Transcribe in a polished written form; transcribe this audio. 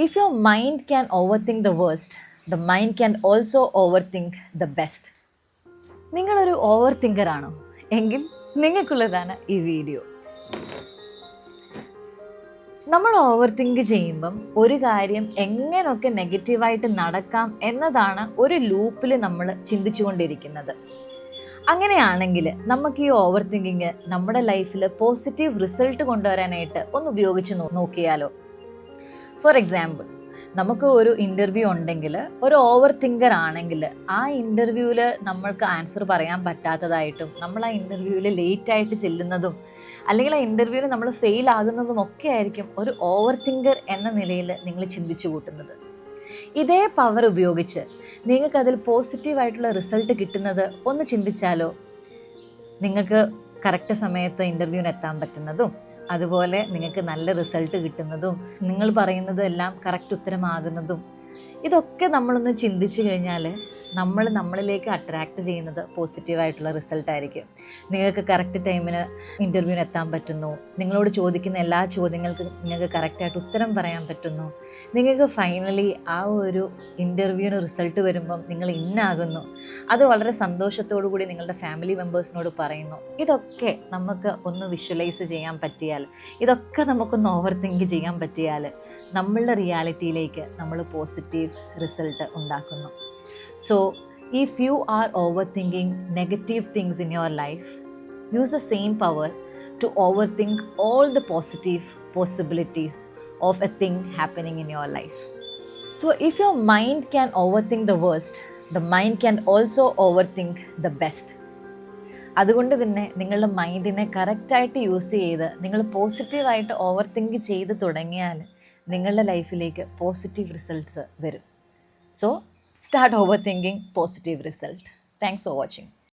If your mind can overthink the worst, the mind can also overthink the best. നിങ്ങളൊരു over thinker ആണോ? എങ്കിൽ നിങ്ങൾക്കുള്ളതാണ് ഈ video. നമ്മൾ over think ചെയ്യുമ്പം ഒരു കാര്യം എങ്ങനെയൊക്കെ നെഗറ്റീവായിട്ട് നടക്കാം എന്നതാണ് ഒരു ലൂപ്പിൽ നമ്മൾ ചിന്തിച്ചുകൊണ്ടിരിക്കുന്നത്. അങ്ങനെയാണെങ്കിൽ നമുക്ക് ഈ ഓവർ തിങ്കിങ് നമ്മുടെ ലൈഫിൽ പോസിറ്റീവ് റിസൾട്ട് കൊണ്ടുവരാനായിട്ട് ഒന്ന് ഉപയോഗിച്ച് നോക്കിയാലോ? ഫോർ എക്സാമ്പിൾ, നമുക്ക് ഒരു ഇൻ്റർവ്യൂ ഉണ്ടെങ്കിൽ ഒരു ഓവർ തിങ്കർ ആണെങ്കിൽ ആ ഇൻ്റർവ്യൂവിൽ നമ്മൾക്ക് ആൻസർ പറയാൻ പറ്റാത്തതായിട്ടും നമ്മൾ ആ ഇൻ്റർവ്യൂവിൽ ലേറ്റായിട്ട് ചെല്ലുന്നതും അല്ലെങ്കിൽ ആ ഇൻ്റർവ്യൂവിൽ നമ്മൾ ഫെയിൽ ആകുന്നതും ഒക്കെ ആയിരിക്കും ഒരു ഓവർ തിങ്കർ എന്ന നിലയിൽ നിങ്ങൾ ചിന്തിച്ചു കൂട്ടുന്നത്. ഇതേ പവർ ഉപയോഗിച്ച് നിങ്ങൾക്കതിൽ പോസിറ്റീവായിട്ടുള്ള റിസൾട്ട് കിട്ടുന്നത് ഒന്ന് ചിന്തിച്ചാലോ? നിങ്ങൾക്ക് കറക്റ്റ് സമയത്ത് ഇൻ്റർവ്യൂവിന് എത്താൻ പറ്റുന്നതും അതുപോലെ നിങ്ങൾക്ക് നല്ല റിസൾട്ട് കിട്ടുന്നതും നിങ്ങൾ പറയുന്നതും എല്ലാം കറക്റ്റ് ഉത്തരമാകുന്നതും ഇതൊക്കെ നമ്മളൊന്ന് ചിന്തിച്ചു കഴിഞ്ഞാൽ നമ്മളിലേക്ക് അട്രാക്റ്റ് ചെയ്യുന്നത് പോസിറ്റീവായിട്ടുള്ള റിസൾട്ടായിരിക്കും. നിങ്ങൾക്ക് കറക്റ്റ് ടൈമിന് ഇൻ്റർവ്യൂവിന് എത്താൻ പറ്റുന്നു, നിങ്ങളോട് ചോദിക്കുന്ന എല്ലാ ചോദ്യങ്ങൾക്കും നിങ്ങൾക്ക് കറക്റ്റായിട്ട് ഉത്തരം പറയാൻ പറ്റുന്നു, നിങ്ങൾക്ക് ഫൈനലി ആ ഒരു ഇൻ്റർവ്യൂവിന് റിസൾട്ട് വരുമ്പം നിങ്ങൾ ഇന്നാകുന്നു, അത് വളരെ സന്തോഷത്തോടു കൂടി നിങ്ങളുടെ ഫാമിലി മെമ്പേഴ്സിനോട് പറയുന്നു. ഇതൊക്കെ നമുക്ക് ഒന്ന് വിഷ്വലൈസ് ചെയ്യാൻ പറ്റിയാൽ, ഇതൊക്കെ നമുക്കൊന്ന് ഓവർ തിങ്ക് ചെയ്യാൻ പറ്റിയാൽ നമ്മളുടെ റിയാലിറ്റിയിലേക്ക് നമ്മൾ പോസിറ്റീവ് റിസൾട്ട് ഉണ്ടാക്കുന്നു. So if you are over thinking negative things in your life, use the same power to over think all the positive possibilities of a thing happening in your life. So if your mind can overthink the worst, the mind can also overthink the best. അതുകൊണ്ട് തന്നെ നിങ്ങളുടെ മൈൻഡിനെ കറക്റ്റായിട്ട് use ചെയ്ത് നിങ്ങൾ പോസിറ്റീവായിട്ട് over think ചെയ്ത് തുടങ്ങിയാൽ നിങ്ങളുടെ ലൈഫിലേക്ക് പോസിറ്റീവ് റിസൾട്ട്സ് വരും. So start over thinking positive result. Thanks for watching.